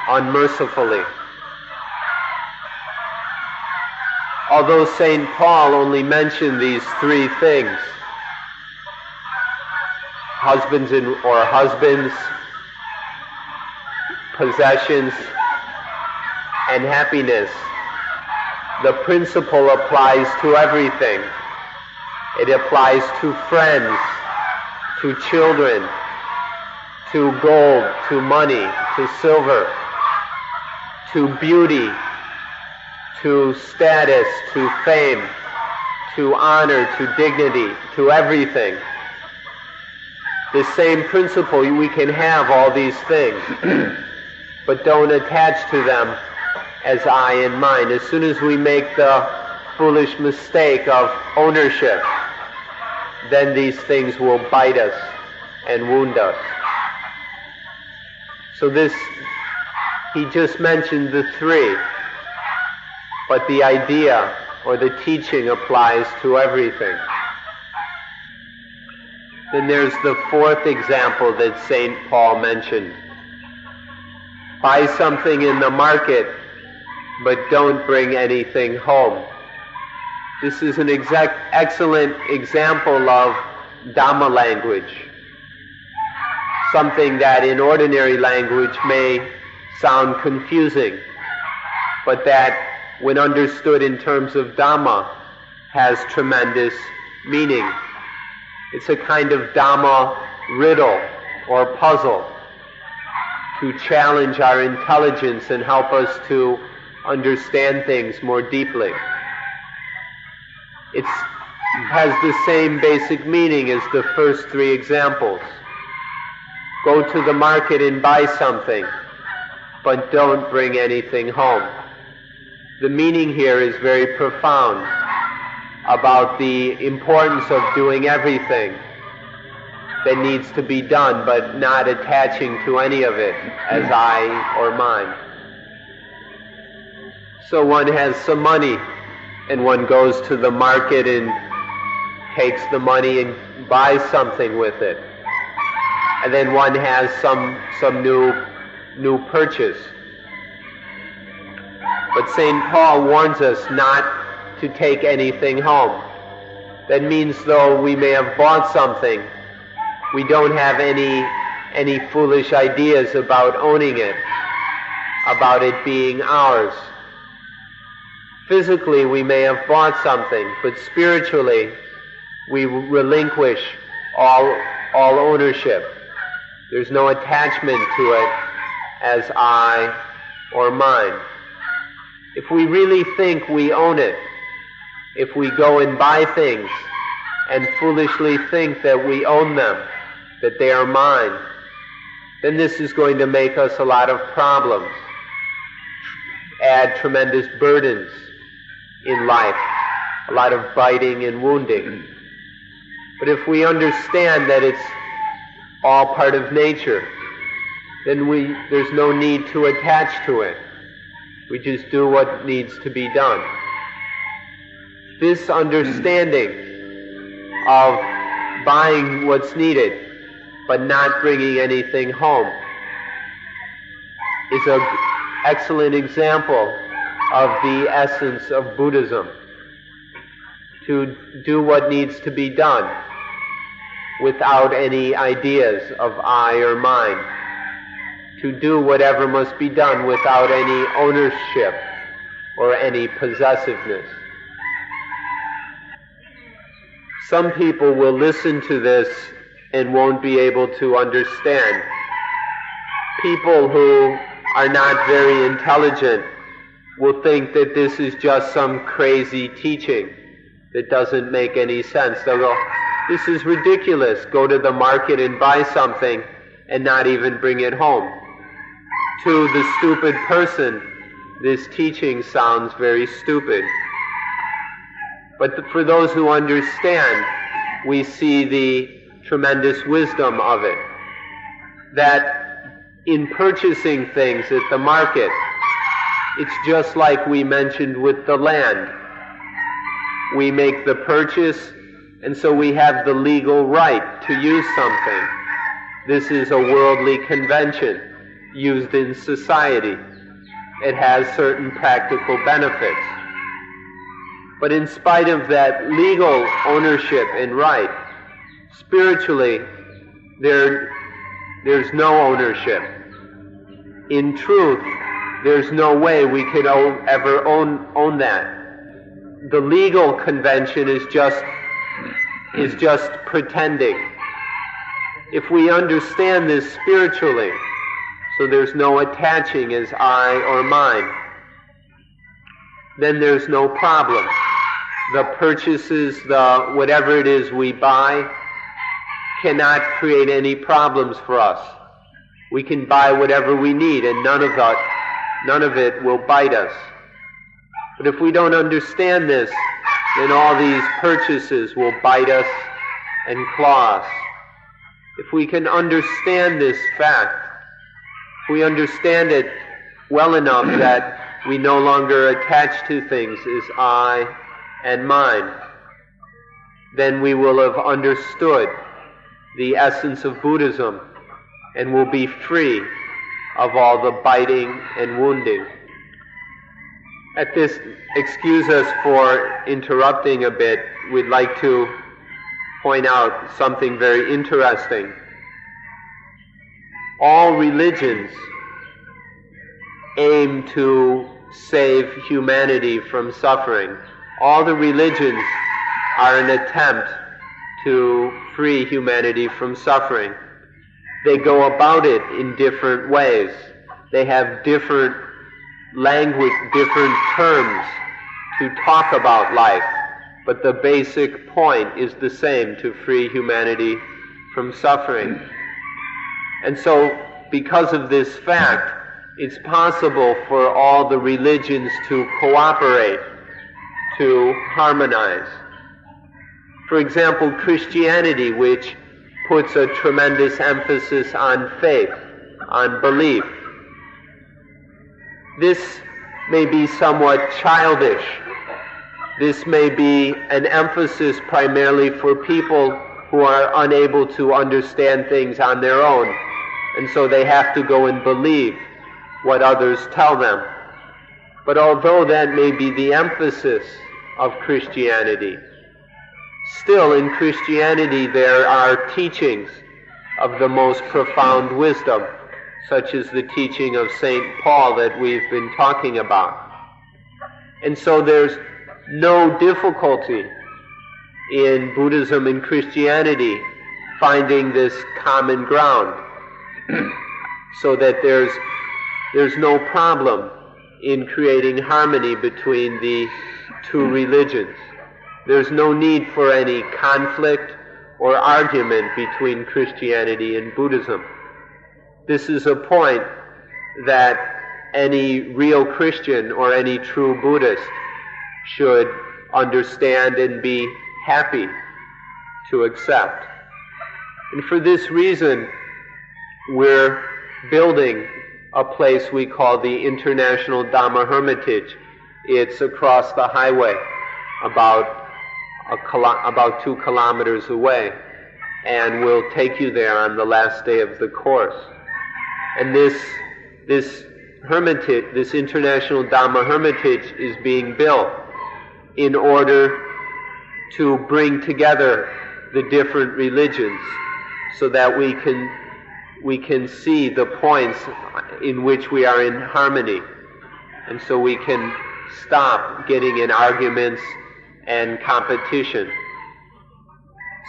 unmercifully. Although St. Paul only mentioned these three things, husbands, possessions, and happiness, the principle applies to everything. It applies to friends, to children, to gold, to money, to silver, to beauty, to status, to fame, to honor, to dignity, to everything. The same principle, we can have all these things, but don't attach to them as I and mine. As soon as we make the foolish mistake of ownership, then these things will bite us and wound us. So he just mentioned the three, but the idea or the teaching applies to everything. Then there's the fourth example that St. Paul mentioned. Buy something in the market, but don't bring anything home. This is an excellent example of Dhamma language, something that in ordinary language may sound confusing, but that when understood in terms of Dhamma has tremendous meaning. It's a kind of Dhamma riddle or puzzle to challenge our intelligence and help us to understand things more deeply. It has the same basic meaning as the first three examples. Go to the market and buy something, but don't bring anything home. The meaning here is very profound about the importance of doing everything that needs to be done, but not attaching to any of it as I or mine. So one has some money, and one goes to the market and takes the money and buys something with it. And then one has some new purchase. But St. Paul warns us not to take anything home. That means though we may have bought something, we don't have any foolish ideas about owning it, about it being ours. Physically we may have bought something, but spiritually we relinquish all ownership. There's no attachment to it as I or mine. If we really think we own it, if we go and buy things and foolishly think that we own them, that they are mine, then this is going to make us a lot of problems, add tremendous burdens in life, a lot of biting and wounding. But if we understand that it's all part of nature, then there's no need to attach to it. We just do what needs to be done. This understanding of buying what's needed but not bringing anything home is an excellent example of the essence of Buddhism. To do what needs to be done without any ideas of I or mine. To do whatever must be done without any ownership or any possessiveness. Some people will listen to this and won't be able to understand. People who are not very intelligent will think that this is just some crazy teaching that doesn't make any sense. They'll go, this is ridiculous. Go to the market and buy something and not even bring it home. To the stupid person, this teaching sounds very stupid. But for those who understand, we see the tremendous wisdom of it. That in purchasing things at the market, it's just like we mentioned with the land. We make the purchase, and so we have the legal right to use something. This is a worldly convention used in society. It has certain practical benefits. But in spite of that legal ownership and right, spiritually, there's no ownership. In truth, there's no way we could ever own that. The legal convention is just pretending. If we understand this spiritually, so there's no attaching as I or mine, then there's no problem. The purchases, the whatever it is we buy, cannot create any problems for us. We can buy whatever we need, and none of it will bite us. But if we don't understand this, then all these purchases will bite us and claw us. If we can understand this fact, if we understand it well enough that we no longer attach to things as I and mine, then we will have understood the essence of Buddhism and will be free of all the biting and wounding. At this, excuse us for interrupting a bit, we'd like to point out something very interesting. All religions aim to save humanity from suffering. All the religions are an attempt to free humanity from suffering. They go about it in different ways. They have different language, different terms to talk about life, but the basic point is the same: to free humanity from suffering. And so, because of this fact, it's possible for all the religions to cooperate, to harmonize. For example, Christianity, which puts a tremendous emphasis on faith, on belief. This may be somewhat childish. This may be an emphasis primarily for people who are unable to understand things on their own, and so they have to go and believe what others tell them. But although that may be the emphasis of Christianity, still in Christianity there are teachings of the most profound wisdom, such as the teaching of St. Paul that we've been talking about. And so there's no difficulty in Buddhism and Christianity finding this common ground, so that there's no problem in creating harmony between the two religions. There's no need for any conflict or argument between Christianity and Buddhism. This is a point that any real Christian or any true Buddhist should understand and be happy to accept. And for this reason, we're building a place we call the International Dhamma Hermitage. It's across the highway, about 2 kilometers away, and we'll take you there on the last day of the course. And this hermitage, this International Dhamma Hermitage, is being built in order to bring together the different religions, so that we can see the points in which we are in harmony, and so we can stop getting in arguments and competition.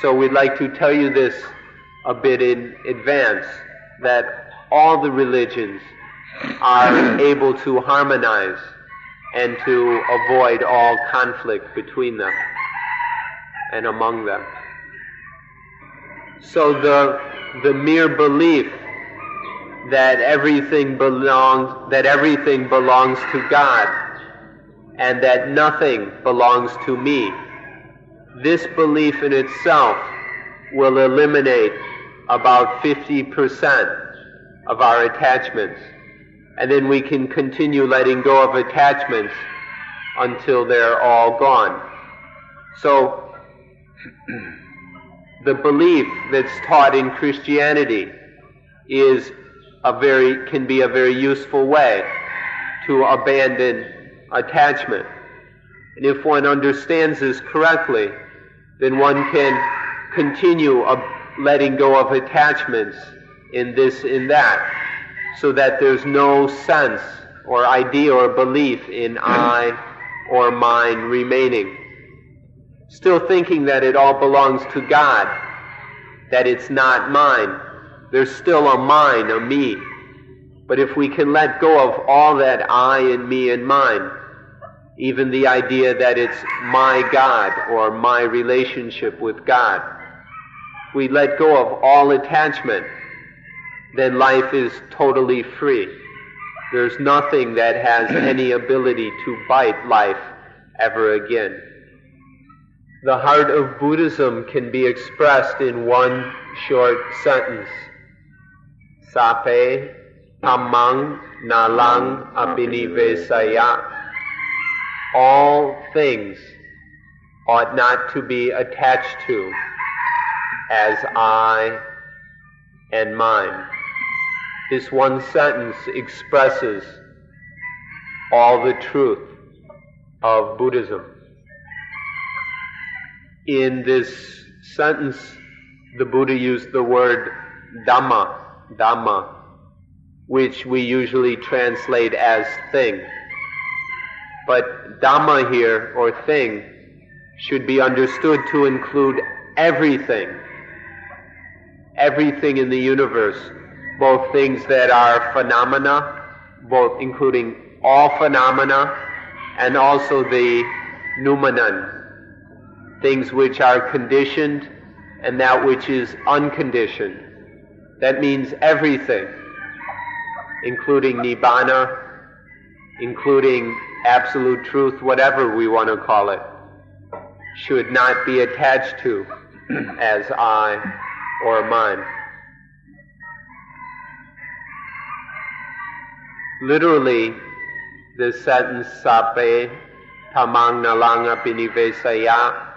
So we'd like to tell you this a bit in advance, that all the religions are able to harmonize and to avoid all conflict between them and among them. So the mere belief that everything belongs to God, and that nothing belongs to me, this belief in itself will eliminate about 50% of our attachments. And then we can continue letting go of attachments until they're all gone. So the belief that's taught in Christianity can be a very useful way to abandon attachment. And if one understands this correctly, then one can continue letting go of attachments in this, in that, so that there's no sense or idea or belief in I or mine remaining. Still thinking that it all belongs to God, that it's not mine. There's still a mine, a me. But if we can let go of all that I and me and mine, even the idea that it's my God or my relationship with God, if we let go of all attachment, then life is totally free. There's nothing that has any ability to bite life ever again. The heart of Buddhism can be expressed in one short sentence. Sape dhammang nalang abhinivesaya. All things ought not to be attached to as I and mine. This one sentence expresses all the truth of Buddhism. In this sentence, the Buddha used the word Dhamma, which we usually translate as thing. But Dhamma here, or thing, should be understood to include everything. Everything in the universe, both things that are phenomena, both including all phenomena, and also the noumenon, things which are conditioned and that which is unconditioned. That means everything, including Nibbana, including absolute truth, whatever we want to call it, should not be attached to as I or mind. Literally, this sentence, sape tamang nalang apinivesaya,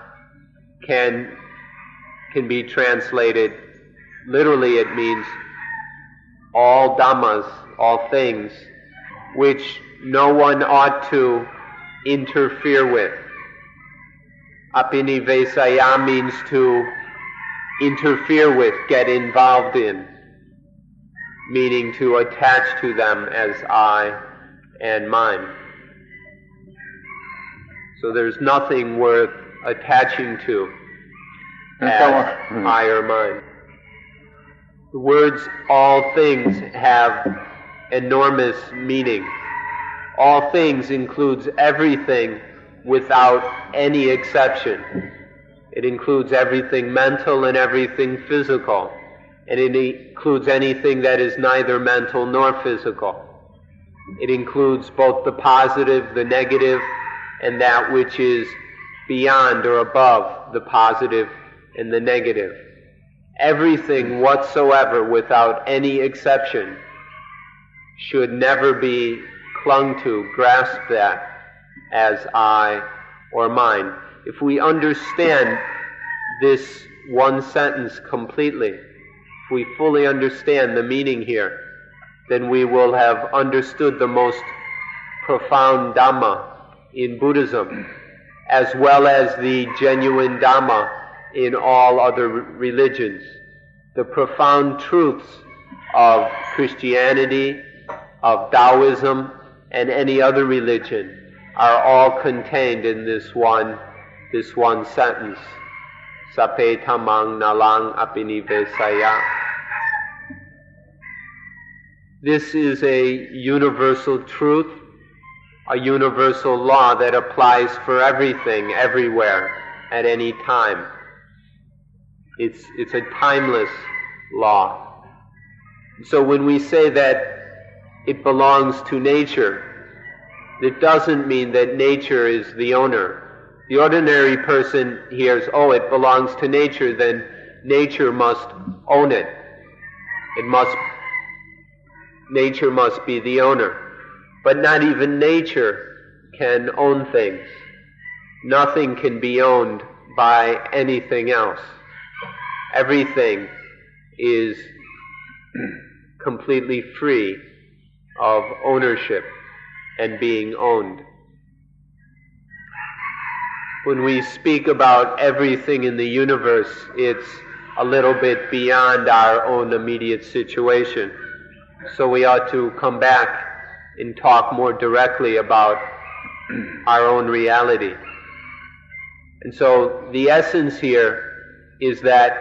can be translated, literally it means all dhammas, all things, which no one ought to interfere with. Apinivesaya means to interfere with, get involved in, meaning to attach to them as I and mine. So there's nothing worth attaching to as I or mine. The words all things have enormous meaning. All things includes everything without any exception. It includes everything mental and everything physical. And it includes anything that is neither mental nor physical. It includes both the positive, the negative, and that which is beyond or above the positive and the negative. Everything whatsoever, without any exception, should never be clung to, grasped at as I or mine. If we understand this one sentence completely, if we fully understand the meaning here, then we will have understood the most profound Dhamma in Buddhism, as well as the genuine Dhamma in all other religions. The profound truths of Christianity, of Taoism, and any other religion are all contained in this one sentence. Sape tamang nalang apinivesaya. This is a universal truth, a universal law that applies for everything, everywhere, at any time. It's a timeless law. So when we say that it belongs to nature, it doesn't mean that nature is the owner. The ordinary person hears, oh, it belongs to nature, then nature must own it. Nature must be the owner. But not even nature can own things. Nothing can be owned by anything else. Everything is completely free of ownership and being owned. When we speak about everything in the universe, it's a little bit beyond our own immediate situation. So we ought to come back and talk more directly about our own reality. And so the essence here is that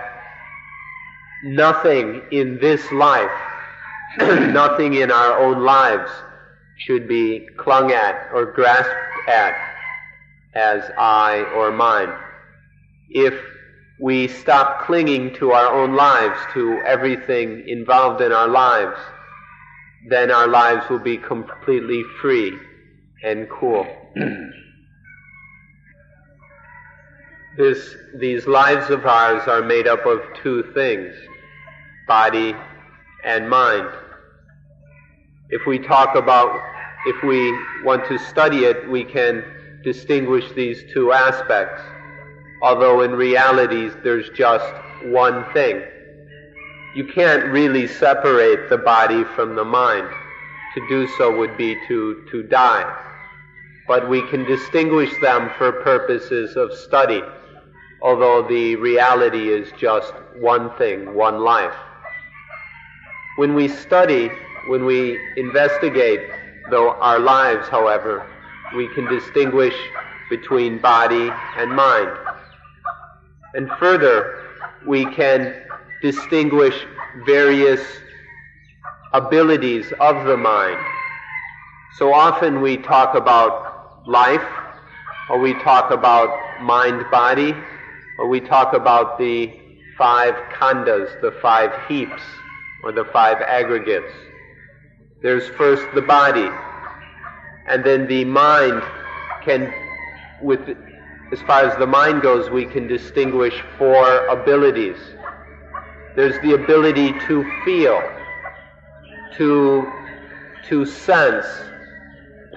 nothing in this life, nothing in our own lives should be clung at or grasped at as I or mine. If we stop clinging to our own lives, to everything involved in our lives, then our lives will be completely free and cool. These lives of ours are made up of two things, body and mind. If we want to study it, we can distinguish these two aspects, although in reality there's just one thing. You can't really separate the body from the mind. To do so would be to die. But we can distinguish them for purposes of study, although the reality is just one thing, one life. When we study, when we investigate our lives, however, we can distinguish between body and mind. And further, we can distinguish various abilities of the mind. So often we talk about life, or we talk about mind-body, or we talk about the 5 khandas, the 5 heaps, or the 5 aggregates. There's first the body, and then the mind as far as the mind goes, we can distinguish 4 abilities. There's the ability to feel, to sense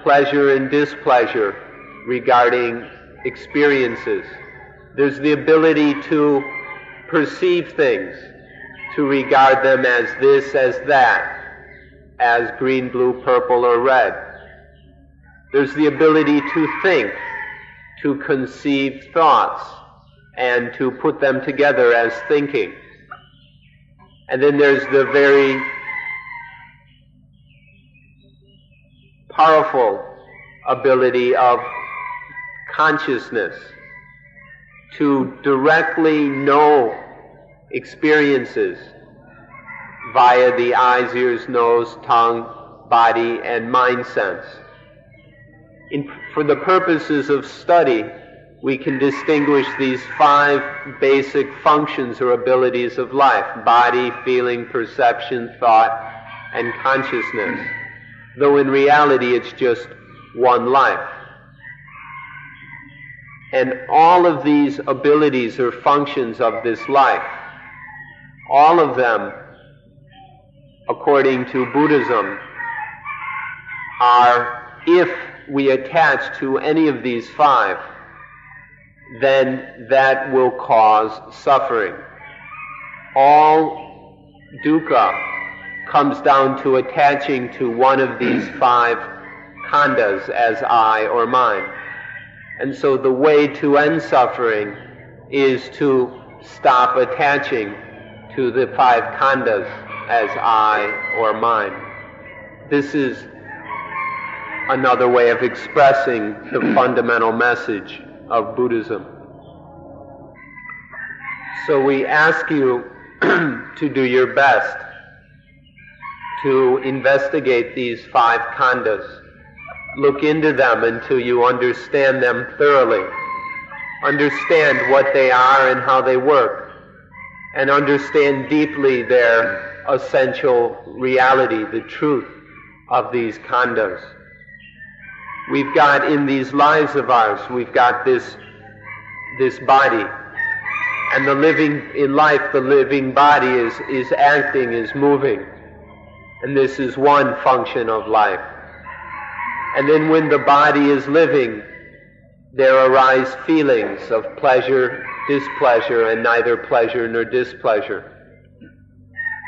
pleasure and displeasure regarding experiences. There's the ability to perceive things, to regard them as this, as that, as green, blue, purple, or red. There's the ability to think, to conceive thoughts, and to put them together as thinking. And then there's the very powerful ability of consciousness to directly know experiences via the eyes, ears, nose, tongue, body, and mind sense. For the purposes of study, we can distinguish these 5 basic functions or abilities of life: body, feeling, perception, thought, and consciousness. Though in reality it's just one life. And all of these abilities or functions of this life, all of them, according to Buddhism, are, if we attach to any of these 5, then that will cause suffering. All dukkha comes down to attaching to one of these 5 khandhas as I or mine. And so the way to end suffering is to stop attaching to the 5 khandhas as I or mine. This is another way of expressing the fundamental message of Buddhism. So we ask you to do your best to investigate these 5 khandhas. Look into them until you understand them thoroughly. Understand what they are and how they work, and understand deeply their essential reality, the truth of these khandhas. We've got in these lives of ours, we've got this body, and the living body is acting, is moving, and this is one function of life. And then when the body is living, there arise feelings of pleasure, displeasure, and neither pleasure nor displeasure.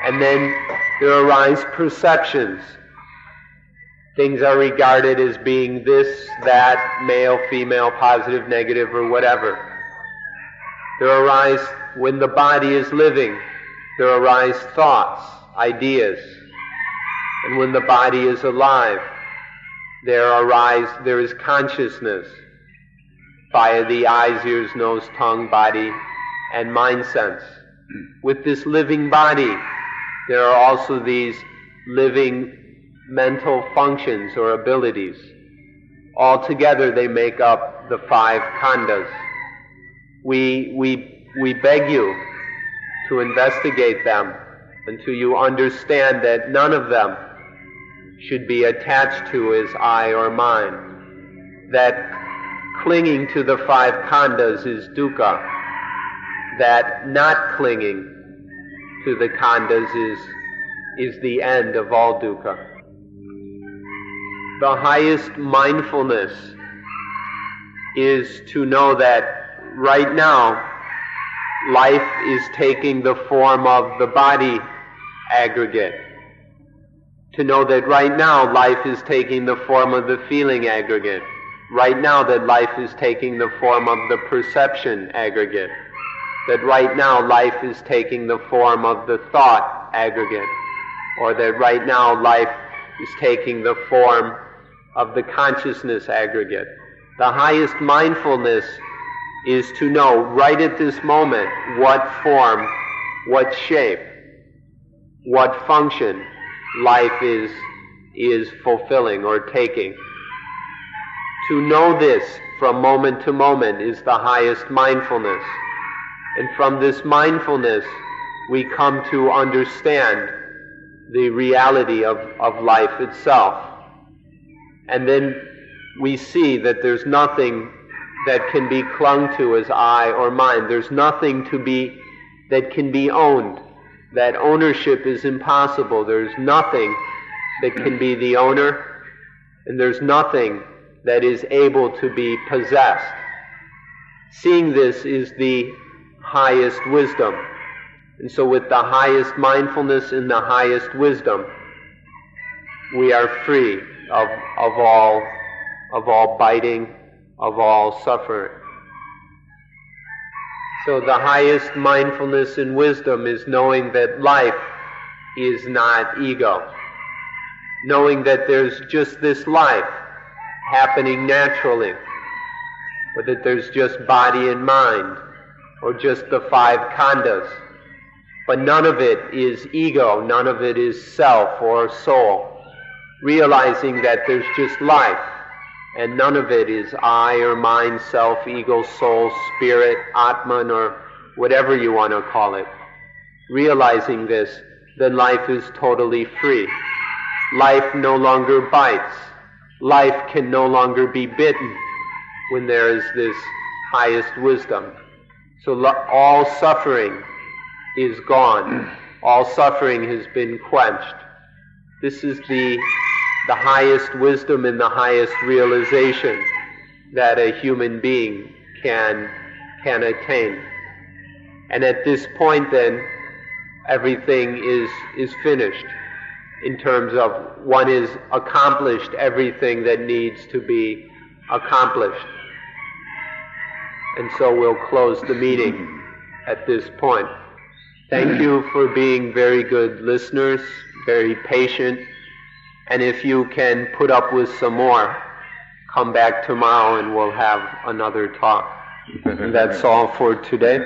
And then there arise perceptions. Things are regarded as being this, that, male, female, positive, negative, or whatever. There arise, when the body is living, there arise thoughts, ideas. And when the body is alive, there is consciousness via the eyes, ears, nose, tongue, body, and mind sense. With this living body, there are also these living mental functions or abilities. Altogether, they make up the 5 khandhas. We beg you to investigate them until you understand that none of them should be attached to as I or mine. That clinging to the 5 khandhas is dukkha. That not clinging to the khandhas is the end of all dukkha. The highest mindfulness is to know that right now life is taking the form of the body aggregate. To know that right now life is taking the form of the feeling aggregate. Right now that life is taking the form of the perception aggregate. That right now life is taking the form of the thought aggregate. Or that right now life is taking the form of the consciousness aggregate. The highest mindfulness is to know right at this moment what form, what shape, what function life is fulfilling or taking. To know this from moment to moment is the highest mindfulness. And from this mindfulness, we come to understand the reality of life itself. And then we see that there's nothing that can be clung to as I or mine. There's nothing that can be owned. that ownership is impossible. There's nothing that can be the owner, and there's nothing that is able to be possessed. Seeing this is the highest wisdom. And so with the highest mindfulness and the highest wisdom, we are free of all biting, of all suffering. So the highest mindfulness and wisdom is knowing that life is not ego. Knowing that there's just this life happening naturally, or that there's just body and mind, or just the five khandhas. But none of it is ego, none of it is self or soul. Realizing that there's just life, and none of it is I or mine, self, ego, soul, spirit, Atman, or whatever you want to call it. Realizing this, then life is totally free. Life no longer bites. Life can no longer be bitten when there is this highest wisdom. So all suffering is gone. All suffering has been quenched. This is the highest wisdom and the highest realization that a human being can attain. And at this point then, everything is finished in terms of one has accomplished everything that needs to be accomplished. And so we'll close the meeting at this point. Thank you for being very good listeners, very patient. And if you can put up with some more, come back tomorrow and we'll have another talk. And that's all for today.